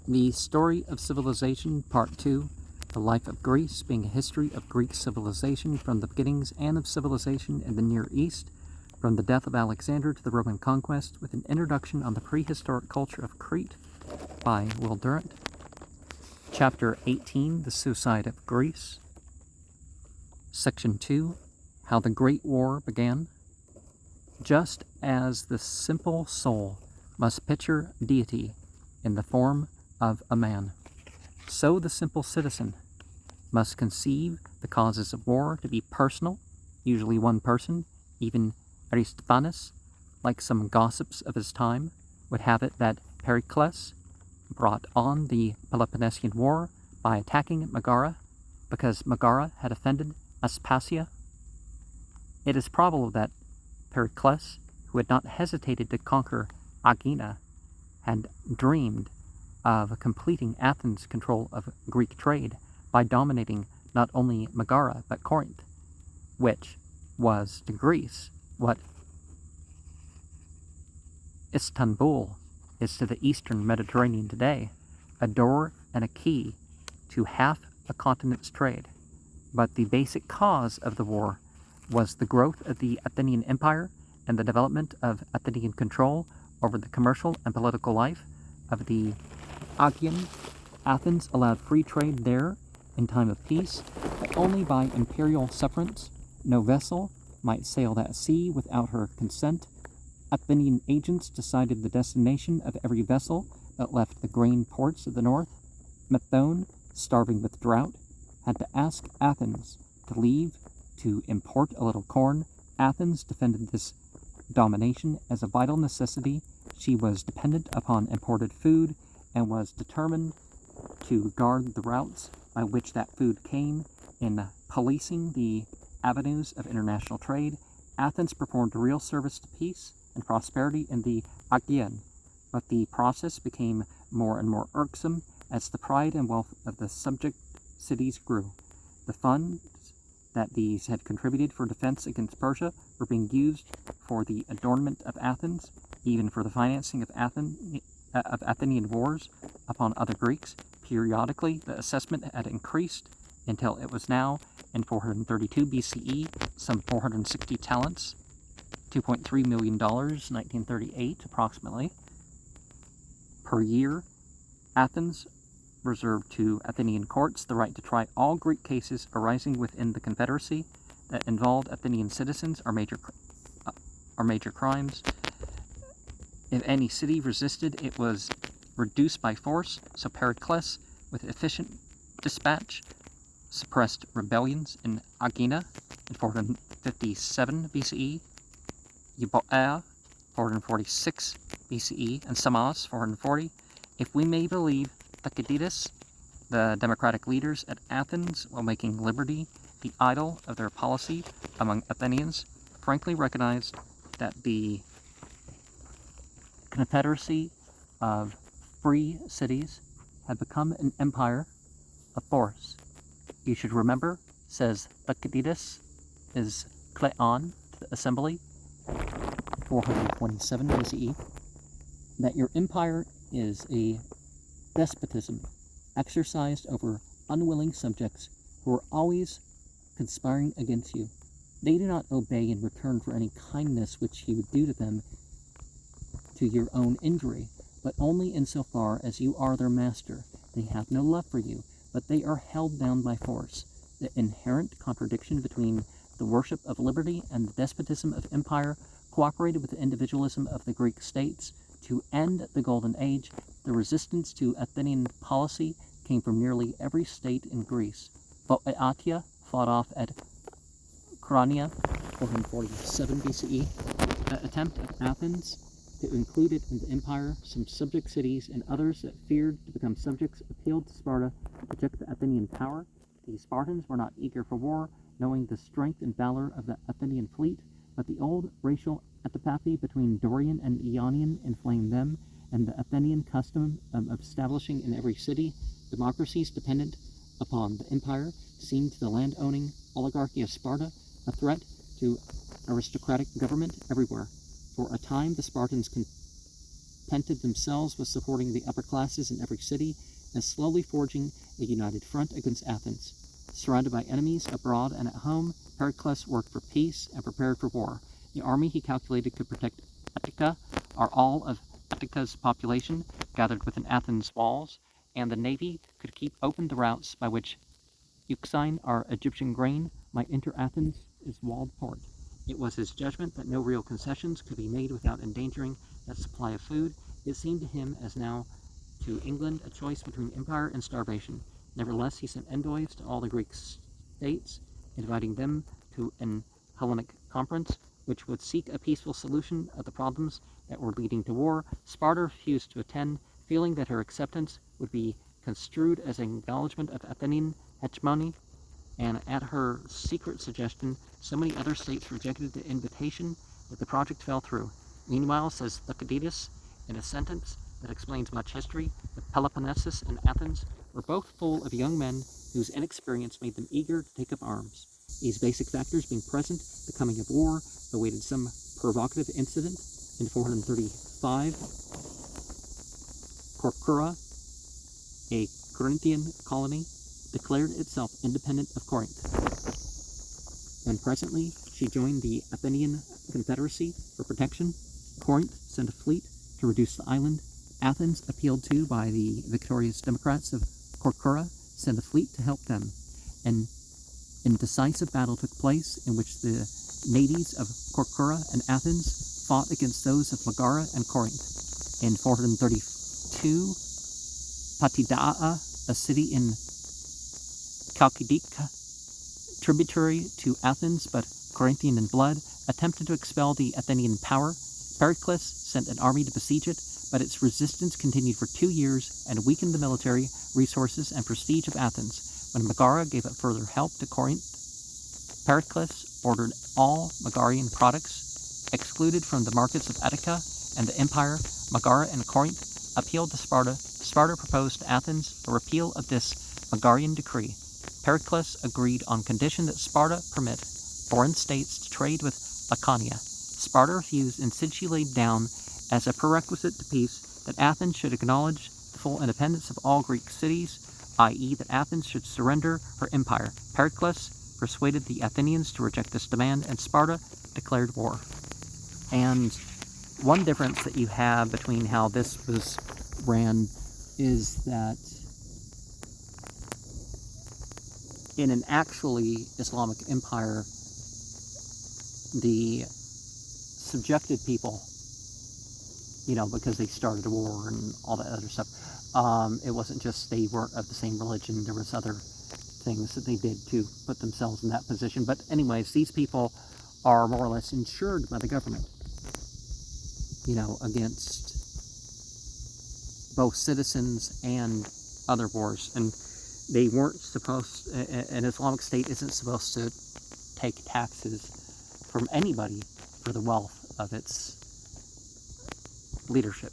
The Story of Civilization, Part 2, The Life of Greece, being a history of Greek civilization from the beginnings and of civilization in the Near East, from the death of Alexander to the Roman conquest, with an introduction on the prehistoric culture of Crete by Will Durant. Chapter 18, The Suicide of Greece. Section 2, How the Great War Began. Just as the simple soul must picture deity in the form of a man, so the simple citizen must conceive the causes of war to be personal, usually one person. Even Aristophanes, like some gossips of his time, would have it that Pericles brought on the Peloponnesian War by attacking Megara because Megara had offended Aspasia. It is probable that Pericles, who had not hesitated to conquer Aegina, had dreamed of completing Athens' control of Greek trade by dominating not only Megara but Corinth, which was to Greece what Istanbul is to the eastern Mediterranean today, a door and a key to half a continent's trade. But the basic cause of the war was the growth of the Athenian Empire and the development of Athenian control over the commercial and political life of the Aegean. Athens allowed free trade there in time of peace, but only by imperial sufferance. No vessel might sail that sea without her consent. Athenian agents decided the destination of every vessel that left the grain ports of the north. Methone, starving with drought, had to ask Athens to leave to import a little corn. Athens defended this domination as a vital necessity. She was dependent upon imported food and was determined to guard the routes by which that food came. In policing the avenues of international trade, Athens performed real service to peace and prosperity in the Aegean, but the process became more and more irksome as the pride and wealth of the subject cities grew. The funds that these had contributed for defense against Persia were being used for the adornment of Athens, even for the financing of Athenian wars upon other Greeks. Periodically, the assessment had increased until it was now, in 432 BCE, some 460 talents, $2.3 million, 1938 approximately, per year. Athens reserved to Athenian courts the right to try all Greek cases arising within the confederacy that involved Athenian citizens or major crimes. If any city resisted, it was reduced by force, so Pericles, with efficient dispatch, suppressed rebellions in Aegina in 457 BCE, Euboea 446 BCE, and Samos 440. If we may believe Thucydides, the democratic leaders at Athens, while making liberty the idol of their policy among Athenians, frankly recognized that the confederacy of free cities had become an empire of force. You should remember, says Thucydides, is Cleon to the assembly, 427 BCE, that your empire is a despotism exercised over unwilling subjects who are always conspiring against you. They do not obey in return for any kindness which you do to them to your own injury, but only insofar as you are their master. They have no love for you, but they are held down by force. The inherent contradiction between the worship of liberty and the despotism of empire cooperated with the individualism of the Greek states. To end the Golden Age, the resistance to Athenian policy came from nearly every state in Greece. Boeotia fought off at Crania, 447 BCE. The attempt of Athens to include it in the empire, some subject cities and others that feared to become subjects appealed to Sparta to protect the Athenian power. The Spartans were not eager for war, knowing the strength and valor of the Athenian fleet, but the old racial antipathy between Dorian and Ionian inflamed them, and the Athenian custom of establishing in every city democracies dependent upon the empire seemed to the land-owning oligarchy of Sparta a threat to aristocratic government everywhere. For a time, the Spartans contented themselves with supporting the upper classes in every city and slowly forging a united front against Athens. Surrounded by enemies abroad and at home, Pericles worked for peace and prepared for war. The army he calculated could protect Attica, or all of Attica's population, gathered within Athens' walls, and the navy could keep open the routes by which Euxine, or Egyptian grain, might enter Athens' walled port. It was his judgment that no real concessions could be made without endangering that supply of food. It seemed to him, as now to England, a choice between empire and starvation. Nevertheless, he sent envoys to all the Greek states, inviting them to an Hellenic conference, which would seek a peaceful solution of the problems that were leading to war. Sparta refused to attend, feeling that her acceptance would be construed as an acknowledgement of Athenian hegemony, and at her secret suggestion, so many other states rejected the invitation that the project fell through. Meanwhile, says Thucydides, in a sentence that explains much history, the Peloponnesus and Athens were both full of young men whose inexperience made them eager to take up arms. These basic factors being present, the coming of war awaited some provocative incident. In 435, Corcyra, a Corinthian colony, declared itself independent of Corinth. And presently, she joined the Athenian Confederacy for protection. Corinth sent a fleet to reduce the island. Athens, appealed to by the victorious Democrats of Corcyra, sent a fleet to help them. An indecisive battle took place in which the natives of Corcyra and Athens fought against those of Megara and Corinth. In 432, Patidaa, a city in Chalcidica, tributary to Athens but Corinthian in blood, attempted to expel the Athenian power. Pericles sent an army to besiege it, but its resistance continued for 2 years and weakened the military resources and prestige of Athens. When Megara gave up further help to Corinth, Pericles ordered all Megarian products excluded from the markets of Attica and the empire. Megara and Corinth appealed to Sparta. Sparta proposed to Athens a repeal of this Megarian decree. Pericles agreed on condition that Sparta permit foreign states to trade with Laconia. Sparta refused, and said she laid down as a prerequisite to peace that Athens should acknowledge the full independence of all Greek cities, i.e. that Athens should surrender her empire. Pericles persuaded the Athenians to reject this demand, and Sparta declared war. And one difference that you have between how this was ran is that in an actually Islamic empire, the subjected people, because they started a war and all that other stuff, it wasn't just they weren't of the same religion. There was other things that they did to put themselves in that position. But anyways, these people are more or less insured by the government, against both citizens and other wars. And they weren't supposed, an Islamic State isn't supposed to take taxes from anybody for the wealth of its leadership.